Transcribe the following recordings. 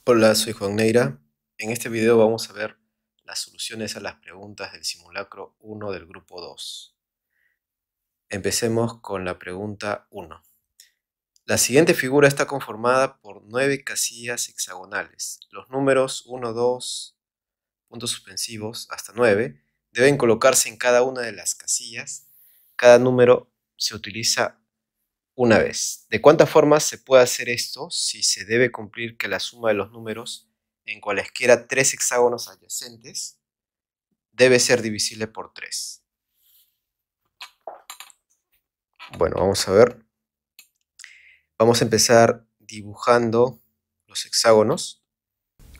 Hola, soy Juan Neira. En este video vamos a ver las soluciones a las preguntas del simulacro 1 del grupo 2. Empecemos con la pregunta 1. La siguiente figura está conformada por 9 casillas hexagonales. Los números 1, 2, puntos suspensivos, hasta 9, deben colocarse en cada una de las casillas. Cada número se utiliza una vez. ¿De cuántas formas se puede hacer esto si se debe cumplir que la suma de los números en cualesquiera 3 hexágonos adyacentes debe ser divisible por 3? Bueno, vamos a ver. Vamos a empezar dibujando los hexágonos.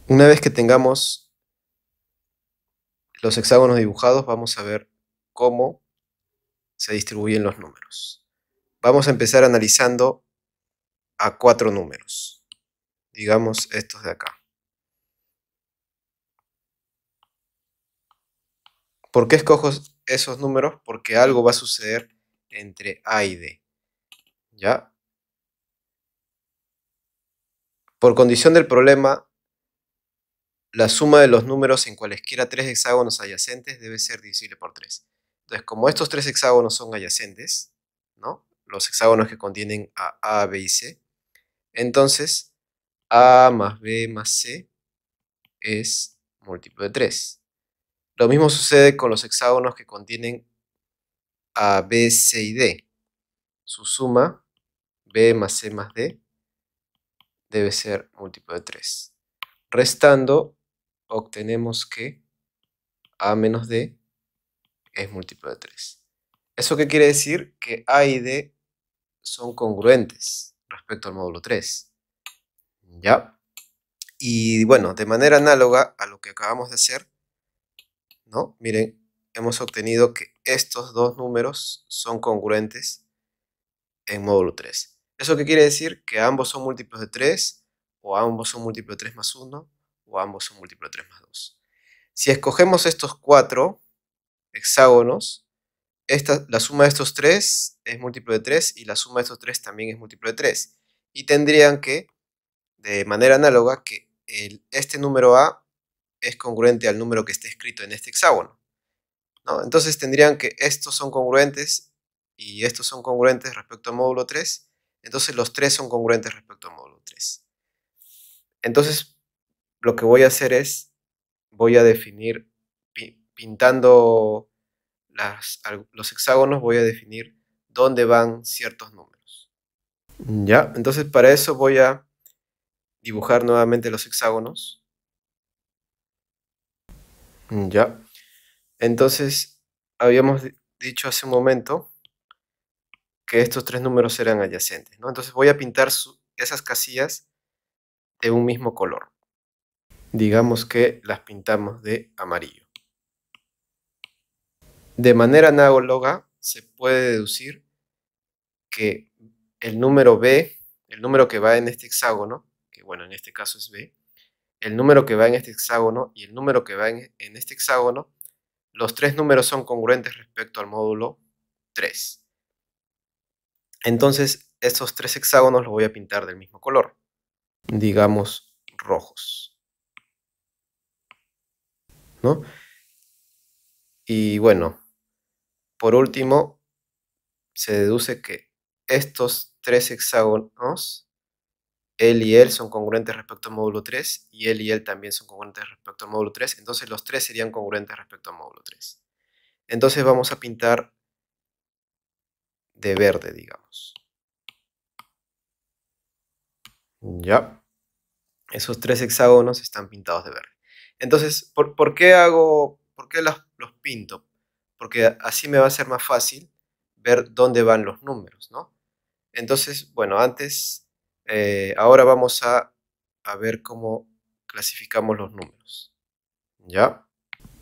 Una vez que tengamos los hexágonos dibujados, vamos a ver cómo se distribuyen los números. Vamos a empezar analizando a 4 números. Digamos estos de acá. ¿Por qué escojo esos números? Porque algo va a suceder entre A y D. ¿Ya? Por condición del problema, la suma de los números en cualesquiera 3 hexágonos adyacentes debe ser divisible por 3. Entonces, como estos 3 hexágonos son adyacentes, ¿no? Los hexágonos que contienen a B y C, entonces A más B más C es múltiplo de 3. Lo mismo sucede con los hexágonos que contienen a B, C y D. Su suma, B más C más D, debe ser múltiplo de 3. Restando, obtenemos que A menos D es múltiplo de 3. ¿Eso qué quiere decir? Que A y D son congruentes respecto al módulo 3. ¿Ya? Y bueno, de manera análoga a lo que acabamos de hacer, ¿no? Miren, hemos obtenido que estos dos números son congruentes en módulo 3. ¿Eso qué quiere decir? Que ambos son múltiplos de 3, o ambos son múltiplos de 3 más 1, o ambos son múltiplos de 3 más 2. Si escogemos estos 4 hexágonos, la suma de estos 3 es múltiplo de 3 y la suma de estos 3 también es múltiplo de 3. Y tendrían que, de manera análoga, que este número A es congruente al número que está escrito en este hexágono, ¿no? Entonces tendrían que estos son congruentes y estos son congruentes respecto al módulo 3. Entonces los 3 son congruentes respecto al módulo 3. Entonces lo que voy a hacer es, voy a definir, pintando los hexágonos, voy a definir dónde van ciertos números. ¿Ya? Entonces para eso voy a dibujar nuevamente los hexágonos. ¿Ya? Entonces habíamos dicho hace un momento que estos 3 números eran adyacentes, ¿no? Entonces voy a pintar esas casillas de un mismo color. Digamos que las pintamos de amarillo. De manera análoga se puede deducir que el número B, el número que va en este hexágono, que bueno, en este caso es B, el número que va en este hexágono y el número que va en este hexágono, los 3 números son congruentes respecto al módulo 3. Entonces, estos 3 hexágonos los voy a pintar del mismo color, digamos rojos, ¿no? Y bueno, por último, se deduce que estos 3 hexágonos, él y él son congruentes respecto al módulo 3, y él y él también son congruentes respecto al módulo 3, entonces los 3 serían congruentes respecto al módulo 3. Entonces vamos a pintar de verde, digamos. Ya, esos 3 hexágonos están pintados de verde. Entonces, ¿por qué los pinto? Porque así me va a ser más fácil ver dónde van los números, ¿no? Entonces, bueno, ahora vamos a ver cómo clasificamos los números. ¿Ya?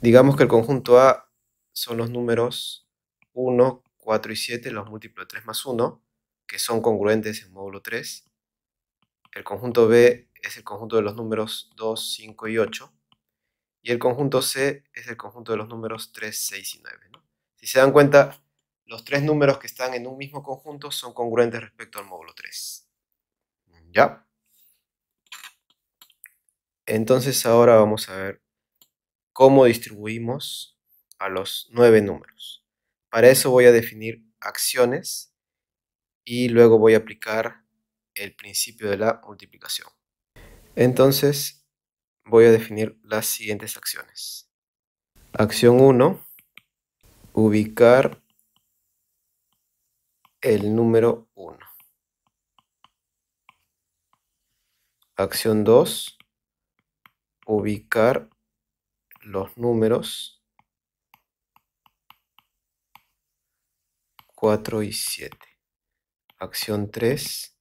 Digamos que el conjunto A son los números 1, 4 y 7, los múltiplos de 3 más 1, que son congruentes en módulo 3. El conjunto B es el conjunto de los números 2, 5 y 8. Y el conjunto C es el conjunto de los números 3, 6 y 9, ¿no? Si se dan cuenta, los 3 números que están en un mismo conjunto son congruentes respecto al módulo 3. ¿Ya? Entonces ahora vamos a ver cómo distribuimos a los 9 números. Para eso voy a definir acciones y luego voy a aplicar el principio de la multiplicación. Entonces voy a definir las siguientes acciones. Acción 1, ubicar el número 1. Acción 2, ubicar los números 4 y 7. Acción 3,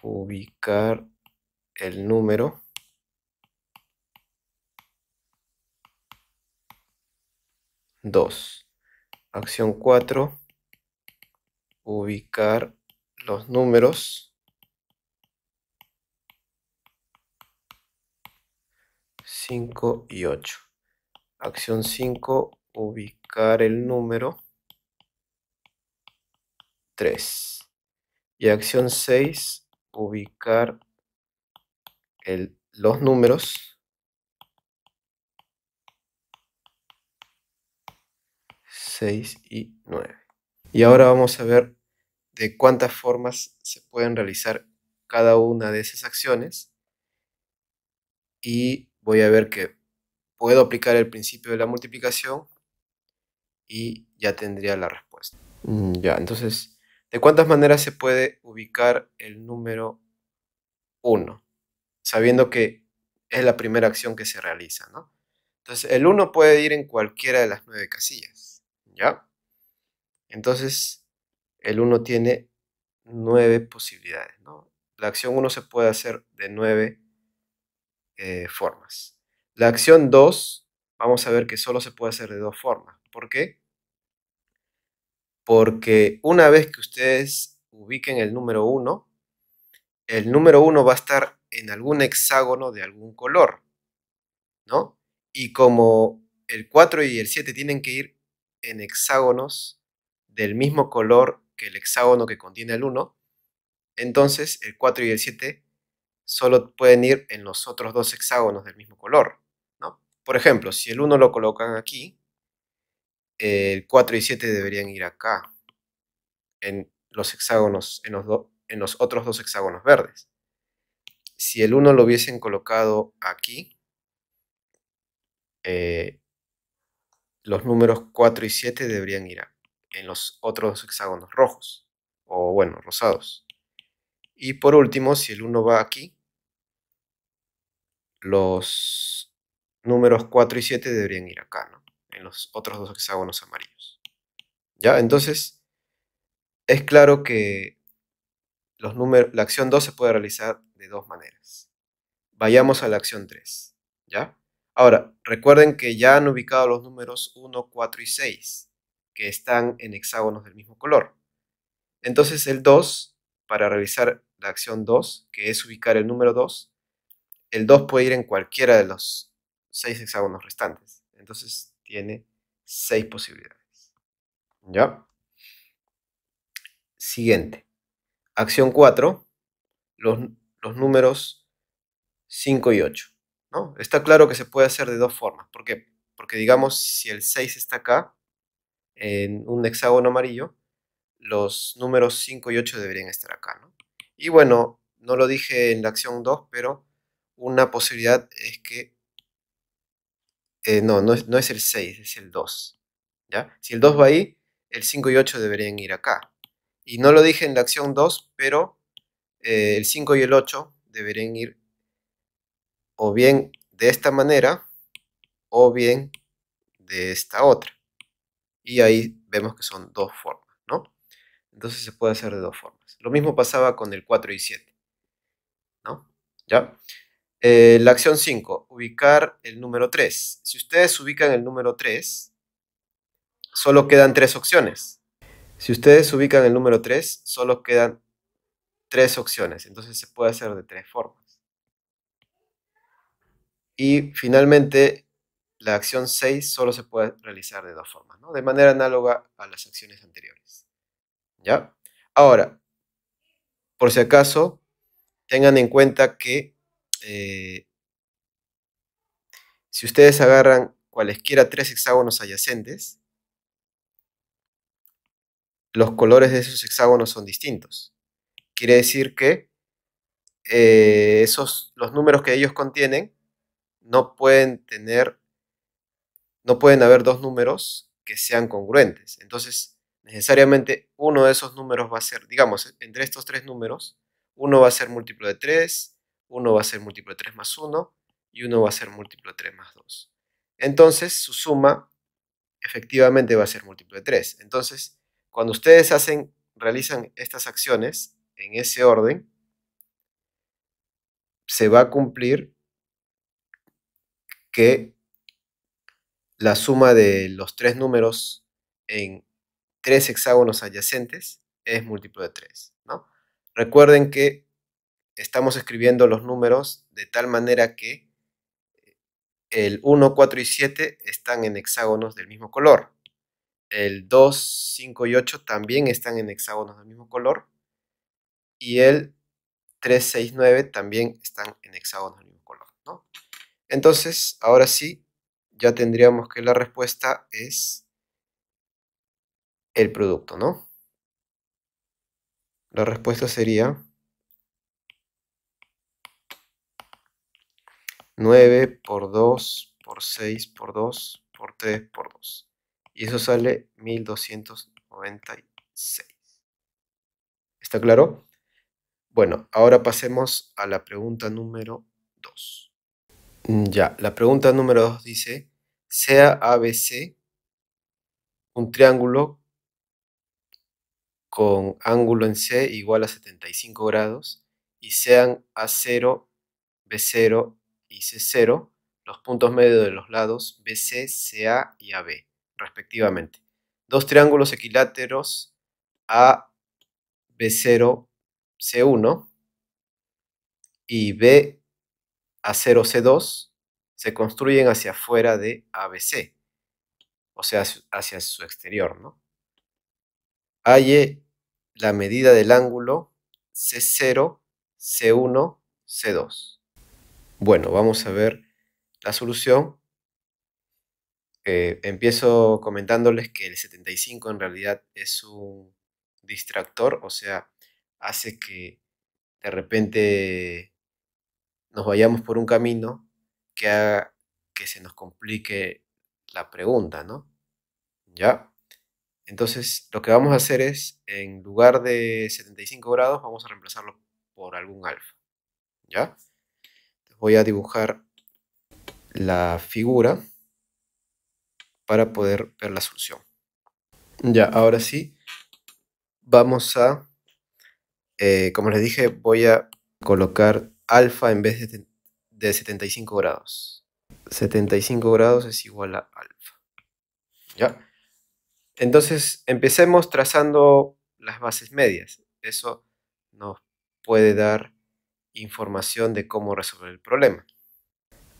ubicar el número 2. Acción 4, ubicar los números 5 y 8. Acción 5, ubicar el número 3. Y acción 6, ubicar los números 6 y 9. Y ahora vamos a ver de cuántas formas se pueden realizar cada una de esas acciones. Y voy a ver que puedo aplicar el principio de la multiplicación y ya tendría la respuesta. Ya, entonces, ¿de cuántas maneras se puede ubicar el número 1? Sabiendo que es la primera acción que se realiza, ¿no? Entonces, el 1 puede ir en cualquiera de las 9 casillas, ¿ya? Entonces, el 1 tiene 9 posibilidades, ¿no? La acción 1 se puede hacer de 9 formas. La acción 2, vamos a ver que solo se puede hacer de 2 formas. ¿Por qué? Porque una vez que ustedes ubiquen el número 1 va a estar en algún hexágono de algún color, ¿no? Y como el 4 y el 7 tienen que ir en hexágonos del mismo color que el hexágono que contiene el 1, entonces el 4 y el 7 solo pueden ir en los otros dos hexágonos del mismo color, ¿no? Por ejemplo, si el 1 lo colocan aquí, el 4 y 7 deberían ir acá, en los hexágonos, en los otros dos hexágonos verdes. Si el 1 lo hubiesen colocado aquí, los números 4 y 7 deberían ir en los otros dos hexágonos rojos, o bueno, rosados. Y por último, si el 1 va aquí, los números 4 y 7 deberían ir acá, ¿no? En los otros dos hexágonos amarillos. ¿Ya? Entonces, es claro que la acción 2 se puede realizar de dos maneras. Vayamos a la acción 3, ¿ya? Ahora, recuerden que ya han ubicado los números 1, 4 y 6, que están en hexágonos del mismo color. Entonces el 2, para realizar la acción 2, que es ubicar el número 2, el 2 puede ir en cualquiera de los 6 hexágonos restantes. Entonces tiene 6 posibilidades. ¿Ya? Siguiente. Acción 4, los números 5 y 8, ¿no? Está claro que se puede hacer de dos formas. ¿Por qué? Porque digamos, si el 6 está acá, en un hexágono amarillo, los números 5 y 8 deberían estar acá, ¿no? Y bueno, no lo dije en la acción 2, pero una posibilidad es que, no es el 6, es el 2, ¿ya? Si el 2 va ahí, el 5 y 8 deberían ir acá. Y no lo dije en la acción 2, pero el 5 y el 8 deberían ir o bien de esta manera o bien de esta otra. Y ahí vemos que son dos formas, ¿no? Entonces se puede hacer de dos formas. Lo mismo pasaba con el 4 y 7, ¿no? ¿Ya? La acción 5, ubicar el número 3. Si ustedes ubican el número 3, solo quedan tres opciones. Si ustedes ubican el número 3, solo quedan tres opciones. Entonces se puede hacer de tres formas. Y finalmente, la acción 6 solo se puede realizar de dos formas, ¿no? De manera análoga a las acciones anteriores. ¿Ya? Ahora, por si acaso, tengan en cuenta que Si ustedes agarran cualesquiera tres hexágonos adyacentes, los colores de esos hexágonos son distintos. Quiere decir que los números que ellos contienen no pueden haber dos números que sean congruentes. Entonces, necesariamente uno de esos números va a ser, digamos, entre estos tres números, uno va a ser múltiplo de 3, uno va a ser múltiplo de 3 más 1 y uno va a ser múltiplo de 3 más 2. Entonces, su suma efectivamente va a ser múltiplo de 3. Entonces, cuando ustedes realizan estas acciones en ese orden, se va a cumplir que la suma de los tres números en tres hexágonos adyacentes es múltiplo de 3, ¿no? Recuerden que estamos escribiendo los números de tal manera que el 1, 4 y 7 están en hexágonos del mismo color. El 2, 5 y 8 también están en hexágonos del mismo color. Y el 3, 6, 9 también están en hexágonos del mismo color, ¿no? Entonces, ahora sí, ya tendríamos que la respuesta es el producto, ¿no? La respuesta sería 9 por 2 por 6 por 2 por 3 por 2. Y eso sale 1296. ¿Está claro? Bueno, ahora pasemos a la pregunta número 2. Ya, la pregunta número 2 dice, sea ABC un triángulo con ángulo en C igual a 75 grados y sean A0, B0 y C0 los puntos medios de los lados BC, CA y AB, respectivamente. Dos triángulos equiláteros A, B0, C1 y B, A0, C2 se construyen hacia afuera de ABC, o sea, hacia su exterior, ¿no? Halle la medida del ángulo C0, C1, C2. Bueno, vamos a ver la solución. Empiezo comentándoles que el 75 en realidad es un distractor, o sea, hace que de repente nos vayamos por un camino que haga que se nos complique la pregunta, ¿no? ¿Ya? Entonces, lo que vamos a hacer es, en lugar de 75 grados, vamos a reemplazarlo por algún alfa, ¿ya? Voy a dibujar la figura para poder ver la solución. Ya, ahora sí, vamos a, como les dije, voy a colocar alfa en vez de 75 grados. 75 grados es igual a alfa, ¿ya? Entonces, empecemos trazando las bases medias. Eso nos puede dar información de cómo resolver el problema.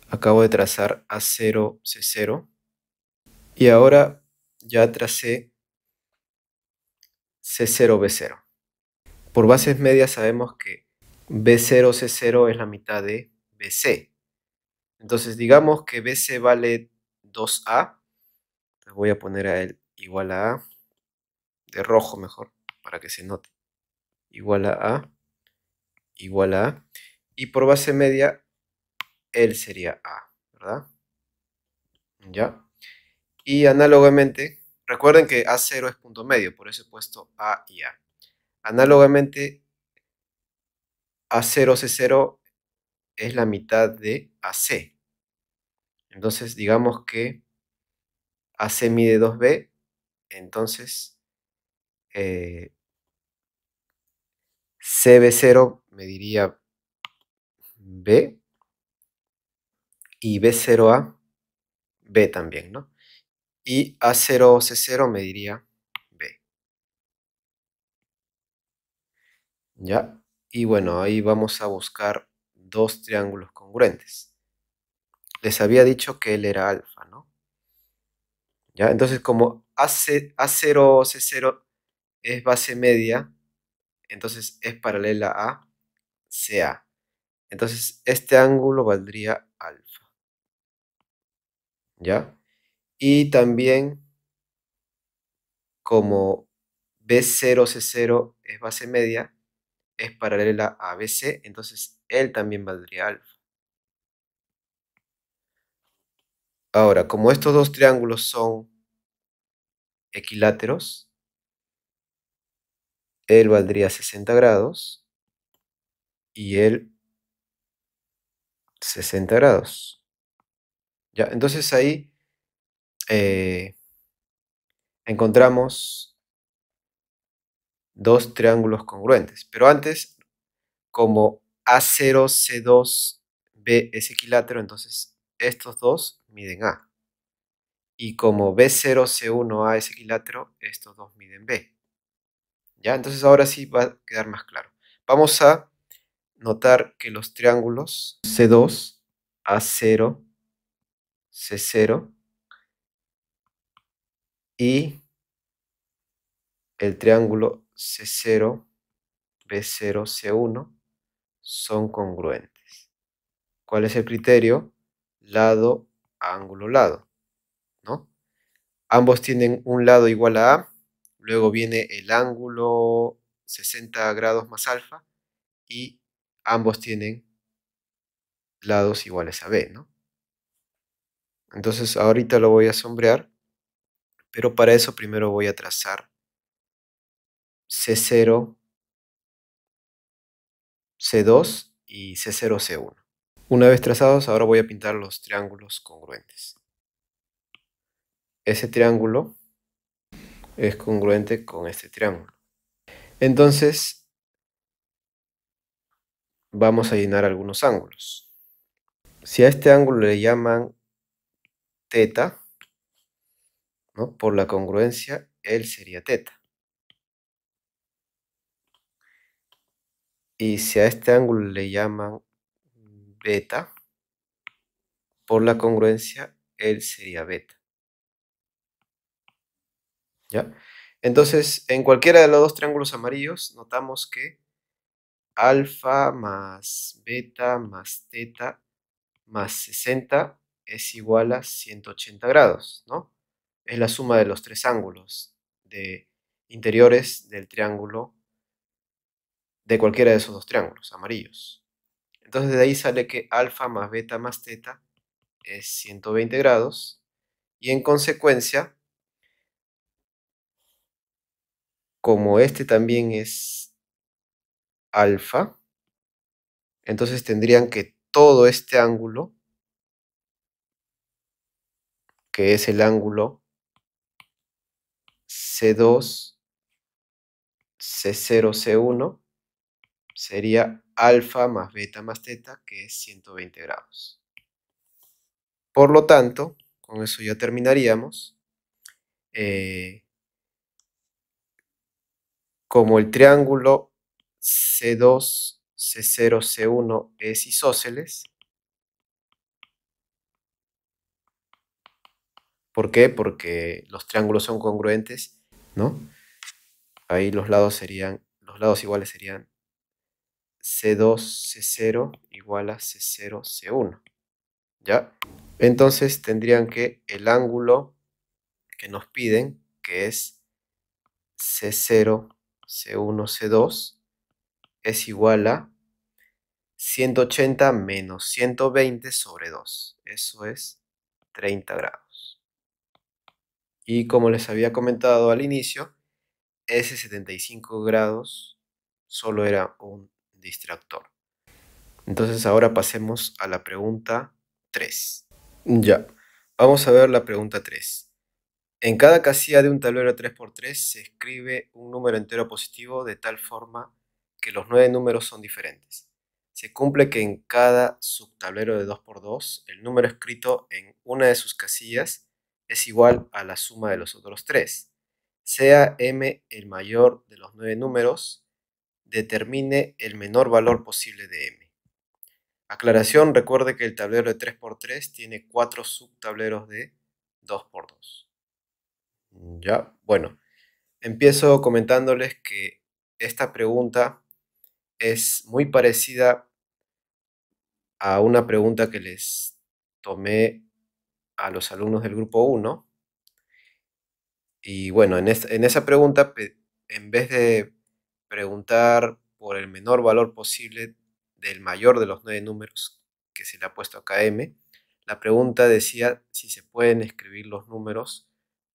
Acabo de trazar A0, C0 y ahora ya tracé C0, B0. Por bases medias sabemos que B0, C0 es la mitad de BC. Entonces digamos que BC vale 2A. Entonces voy a poner a él igual a A, de rojo mejor, para que se note. Igual a A, igual a A. Y por base media, él sería A, ¿verdad? ¿Ya? Y análogamente, recuerden que A0 es punto medio, por eso he puesto A y A. Análogamente, A0, C0 es la mitad de AC. Entonces, digamos que AC mide 2B, entonces CB0 mediría B y B0A, B también, ¿no? Y A0C0 mediría B. ¿Ya? Y bueno, ahí vamos a buscar dos triángulos congruentes. Les había dicho que él era alfa, ¿no? ¿Ya? Entonces, como A0C0 es base media, entonces es paralela a CA. Entonces, este ángulo valdría alfa. ¿ya? Y también como B0, C0 es base media, es paralela a BC, entonces él también valdría alfa. Ahora, como estos dos triángulos son equiláteros, él valdría 60 grados y él 60 grados. ¿Ya? Entonces ahí encontramos dos triángulos congruentes. Pero antes, como A0, C2, B es equilátero, entonces estos dos miden A. Y como B0, C1, A es equilátero, estos dos miden B. ¿Ya? Entonces ahora sí va a quedar más claro. Vamos a notar que los triángulos C2, A0, C0 y el triángulo C0, B0, C1 son congruentes. ¿Cuál es el criterio? Lado, ángulo, lado, ¿no? Ambos tienen un lado igual a A, luego viene el ángulo 60 grados más alfa y ambos tienen lados iguales a B, ¿no? Entonces ahorita lo voy a sombrear, pero para eso primero voy a trazar C0, C2 y C0, C1. Una vez trazados, ahora voy a pintar los triángulos congruentes. Ese triángulo es congruente con este triángulo. Entonces, vamos a llenar algunos ángulos. Si a este ángulo le llaman teta, ¿no? Por la congruencia, él sería teta. Y si a este ángulo le llaman beta, por la congruencia, él sería beta. ¿Ya? Entonces, en cualquiera de los dos triángulos amarillos, notamos que alfa más beta más teta más 60 es igual a 180 grados, ¿no? Es la suma de los tres ángulos interiores del triángulo, de cualquiera de esos dos triángulos amarillos. Entonces de ahí sale que alfa más beta más teta es 120 grados y en consecuencia, como este también es alfa, entonces tendrían que todo este ángulo, que es el ángulo C2, C0, C1, sería alfa más beta más teta, que es 120 grados. Por lo tanto, con eso ya terminaríamos. Como el triángulo C2, C0, C1 es isósceles. ¿Por qué? Porque los triángulos son congruentes, ¿no? Ahí los lados iguales serían C2, C0 igual a C0, C1. ¿Ya? Entonces tendrían que el ángulo que nos piden, que es C0, C1, C2, es igual a 180 menos 120 sobre 2. Eso es 30 grados. Y como les había comentado al inicio, ese 75 grados solo era un distractor. Entonces ahora pasemos a la pregunta 3. Ya, vamos a ver la pregunta 3. En cada casilla de un tablero 3×3 se escribe un número entero positivo de tal forma que los 9 números son diferentes. Se cumple que en cada subtablero de 2×2 el número escrito en una de sus casillas es igual a la suma de los otros 3. Sea m el mayor de los 9 números, determine el menor valor posible de m. Aclaración, recuerde que el tablero de 3×3 tiene 4 subtableros de 2×2. Ya, bueno, empiezo comentándoles que esta pregunta es muy parecida a una pregunta que les tomé a los alumnos del grupo 1. Y bueno, en esa pregunta, en vez de preguntar por el menor valor posible del mayor de los 9 números que se le ha puesto acá M, la pregunta decía si se pueden escribir los números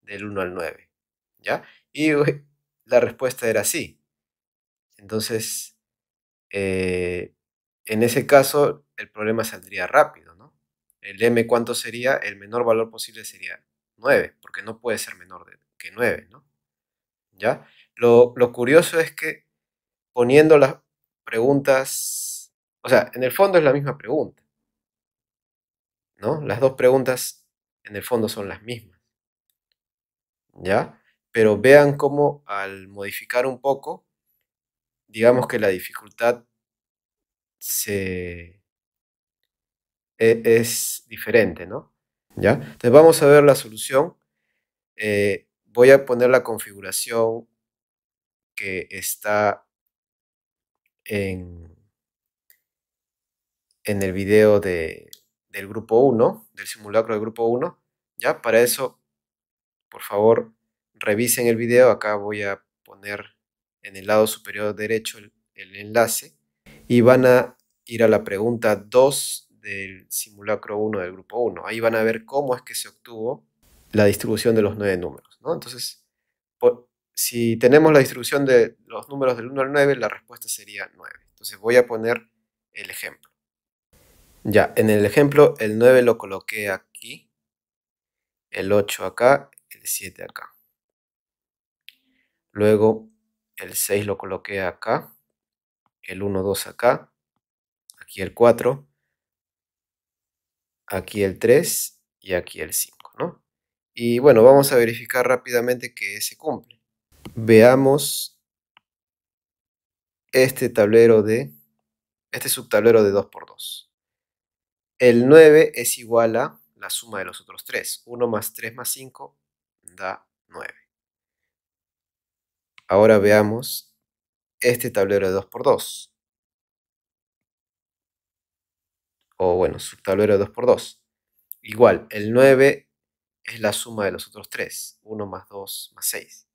del 1 al 9, ¿ya? Y la respuesta era sí. Entonces, en ese caso, el problema saldría rápido, ¿no? El M, ¿cuánto sería? El menor valor posible sería 9, porque no puede ser menor que 9, ¿no? ¿Ya? Lo curioso es que poniendo las preguntas, o sea, en el fondo es la misma pregunta, ¿no? Las dos preguntas en el fondo son las mismas, ¿ya? Pero vean cómo al modificar un poco, digamos que la dificultad es diferente, ¿no? ¿Ya? Entonces vamos a ver la solución. Voy a poner la configuración que está en el video del grupo 1, del simulacro del grupo 1. ¿Ya? Para eso, por favor, revisen el video. Acá voy a poner en el lado superior derecho el enlace. Y van a ir a la pregunta 2 del simulacro 1 del grupo 1. Ahí van a ver cómo es que se obtuvo la distribución de los 9 números, ¿no? Entonces, si tenemos la distribución de los números del 1 al 9, la respuesta sería 9. Entonces voy a poner el ejemplo. Ya, en el ejemplo el 9 lo coloqué aquí, el 8 acá, el 7 acá. Luego el 6 lo coloqué acá, el 1, 2 acá, aquí el 4, aquí el 3 y aquí el 5, ¿no? Y bueno, vamos a verificar rápidamente que se cumple. Veamos este subtablero de 2 por 2. El 9 es igual a la suma de los otros 3. 1 más 3 más 5 da 9. Ahora veamos este tablero de 2 por 2. O bueno, subtablero de 2 por 2. Igual, el 9 es la suma de los otros 3. 1 más 2 más 6.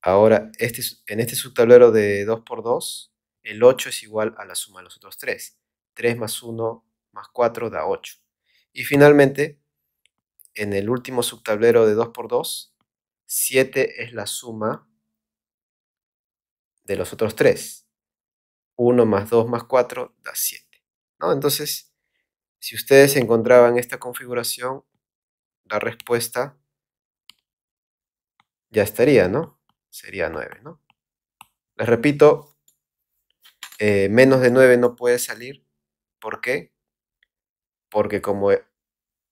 Ahora, en este subtablero de 2 por 2, el 8 es igual a la suma de los otros 3. 3 más 1 más 4 da 8. Y finalmente, en el último subtablero de 2 por 2, 7 es la suma de los otros 3. 1 más 2 más 4 da 7, ¿no? Entonces, si ustedes encontraban esta configuración, la respuesta ya estaría, ¿no? Sería 9, ¿no? Les repito, menos de 9 no puede salir. ¿Por qué? Porque como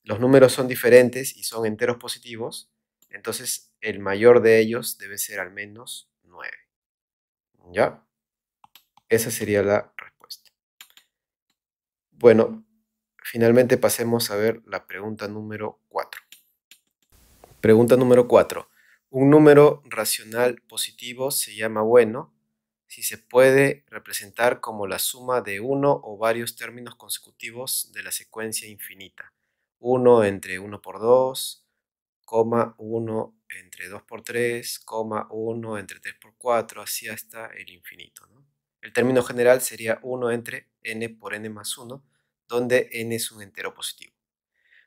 los números son diferentes y son enteros positivos, entonces el mayor de ellos debe ser al menos 9. ¿Ya? Esa sería la respuesta. Bueno, finalmente pasemos a ver la pregunta número 4. Pregunta número 4. Un número racional positivo se llama bueno si se puede representar como la suma de uno o varios términos consecutivos de la secuencia infinita. 1 entre 1 por 2, 1 entre 2 por 3, 1 entre 3 por 4, así hasta el infinito, ¿no? El término general sería 1 entre n por n más 1, donde n es un entero positivo.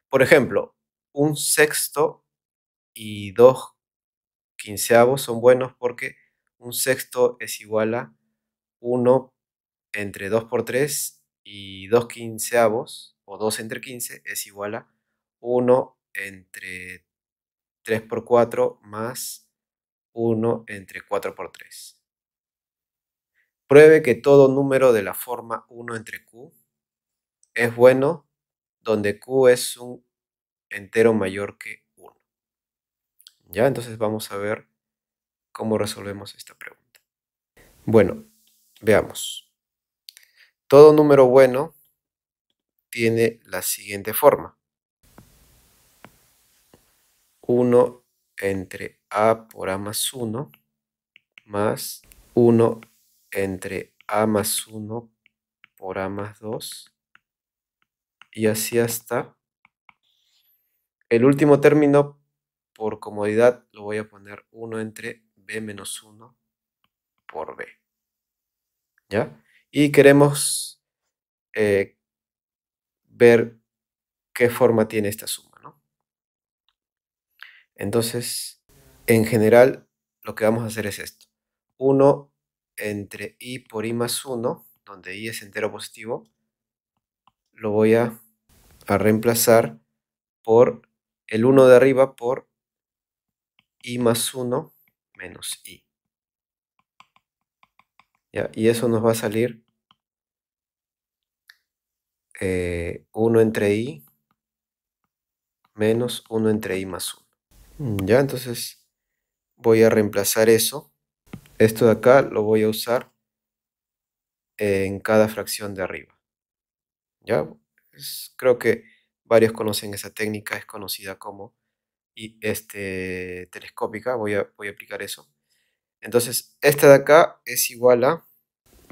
Por ejemplo, un sexto y 2 quinceavos son buenos porque un sexto es igual a 1 entre 2 por 3 y 2 quinceavos, o 2 entre 15, es igual a 1 entre 3 por 4 más 1 entre 4 por 3. Pruebe que todo número de la forma 1 entre q es bueno donde q es un entero mayor que 1. ¿Ya? Entonces vamos a ver cómo resolvemos esta pregunta. Bueno, veamos. Todo número bueno tiene la siguiente forma. 1 entre a por a más 1 más 1 entre a más 1 por a más 2 y así hasta El último término, por comodidad, lo voy a poner 1 entre b menos 1 por b. ¿Ya? Y queremos ver qué forma tiene esta suma, ¿no? Entonces, en general, lo que vamos a hacer es esto. 1 entre i por i más 1, donde i es entero positivo, lo voy a reemplazar por el 1 de arriba por i más 1 menos i. ¿Ya? Y eso nos va a salir 1 entre i menos 1 entre i más 1. ¿Ya? Entonces voy a reemplazar eso. Esto de acá lo voy a usar en cada fracción de arriba. ¿Ya? Creo que varios conocen esa técnica, es conocida como telescópica. Voy a aplicar eso. Entonces, esta de acá es igual a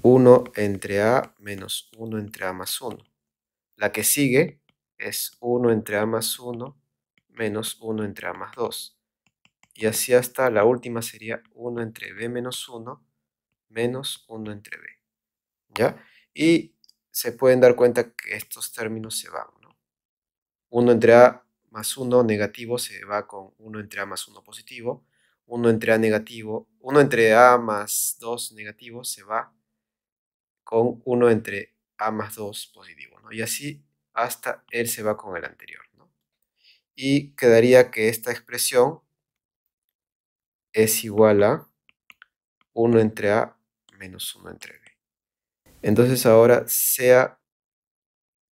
1 entre a menos 1 entre a más 1. La que sigue es 1 entre a más 1 menos 1 entre a más 2. Y así hasta la última sería 1 entre b menos 1 menos 1 entre b. ¿Ya? Y se pueden dar cuenta que estos términos se van, ¿no? 1 entre a más 1 negativo se va con 1 entre a más 1 positivo. 1 entre a negativo, 1 entre a más 2 negativo se va con 1 entre a más 2 positivo, ¿no? Y así hasta él se va con el anterior, ¿no? Y quedaría que esta expresión es igual a 1 entre a menos 1 entre b. Entonces ahora sea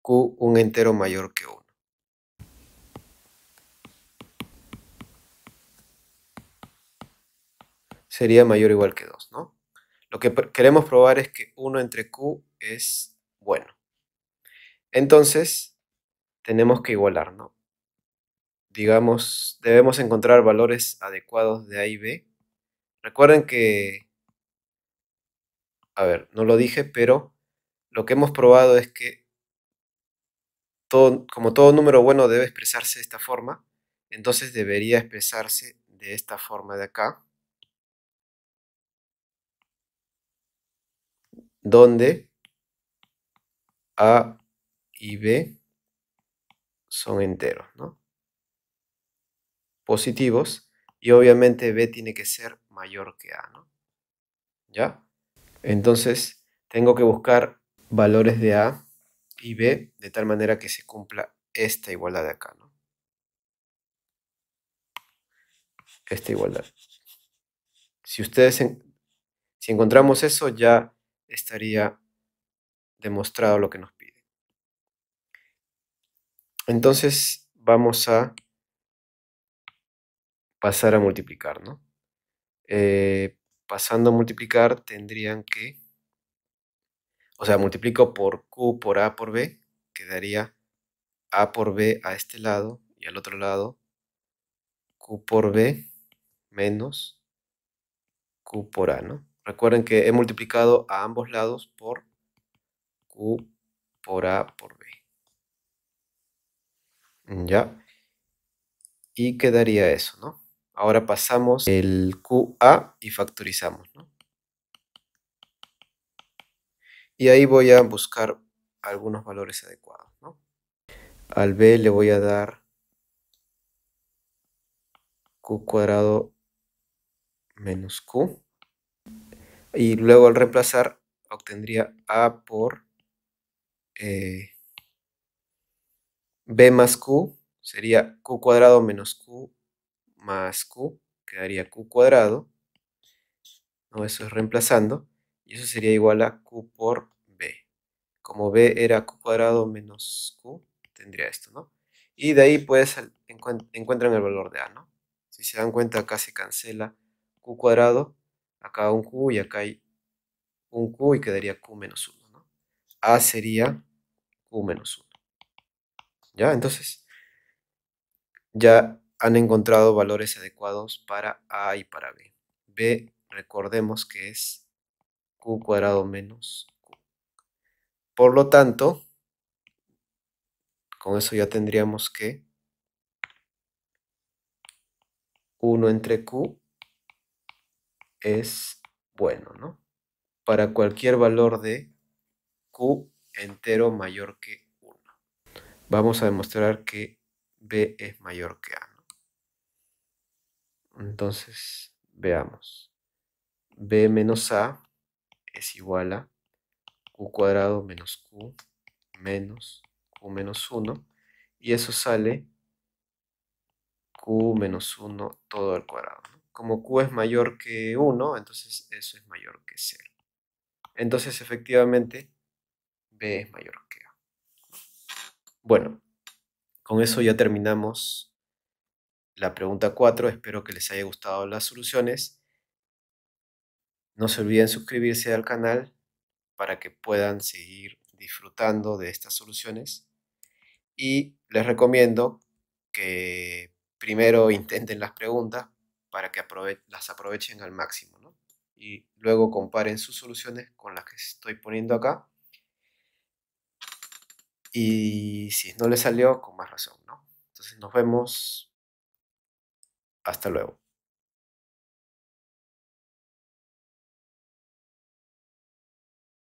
q un entero mayor que 1. Sería mayor o igual que 2, ¿no? Lo que queremos probar es que 1 entre q es bueno. Entonces, tenemos que igualar, ¿no? Digamos, debemos encontrar valores adecuados de a y b. Recuerden que, a ver, no lo dije, pero lo que hemos probado es que como todo número bueno debe expresarse de esta forma, entonces debería expresarse de esta forma de acá, donde a y b son enteros, ¿no? Positivos, y obviamente b tiene que ser mayor que a, ¿no? ¿Ya? Entonces tengo que buscar valores de a y b de tal manera que se cumpla esta igualdad de acá, ¿no? Esta igualdad. Si si encontramos eso, ya estaría demostrado lo que nos pide. Entonces vamos a pasar a multiplicar, ¿no? Pasando a multiplicar tendrían que, o sea, multiplico por q por a por b, quedaría a por b a este lado y al otro lado q por b menos q por a, ¿no? Recuerden que he multiplicado a ambos lados por q por a por b. ¿Ya? Y quedaría eso, ¿no? Ahora pasamos el QA y factorizamos, ¿no? Y ahí voy a buscar algunos valores adecuados, ¿no? Al B le voy a dar Q cuadrado menos Q. Y luego al reemplazar obtendría A por B más Q. Sería Q cuadrado menos Q más Q. Quedaría Q cuadrado. ¿No? Eso es reemplazando. Y eso sería igual a Q por B. Como b era q cuadrado menos q, tendría esto, ¿no? Y de ahí pues encuentran el valor de a, ¿no? Si se dan cuenta, acá se cancela q cuadrado, acá un q y acá hay un q y quedaría q menos 1, ¿no? A sería q menos 1. ¿Ya? Entonces, ya han encontrado valores adecuados para a y para b. B, recordemos que es q cuadrado menos q. Por lo tanto, con eso ya tendríamos que 1 entre Q es bueno, ¿no? Para cualquier valor de Q entero mayor que 1. Vamos a demostrar que B es mayor que A, ¿no? Entonces, veamos. B menos A es igual a Q cuadrado menos Q menos 1. Y eso sale Q menos 1 todo al cuadrado, ¿no? Como Q es mayor que 1, entonces eso es mayor que 0. Entonces, efectivamente, B es mayor que A. Bueno, con eso ya terminamos la pregunta 4. Espero que les haya gustado las soluciones. No se olviden suscribirse al canal para que puedan seguir disfrutando de estas soluciones. Y les recomiendo que primero intenten las preguntas para que las aprovechen al máximo, ¿no? Y luego comparen sus soluciones con las que estoy poniendo acá. Y si no les salió, con más razón, ¿no? Entonces nos vemos. Hasta luego.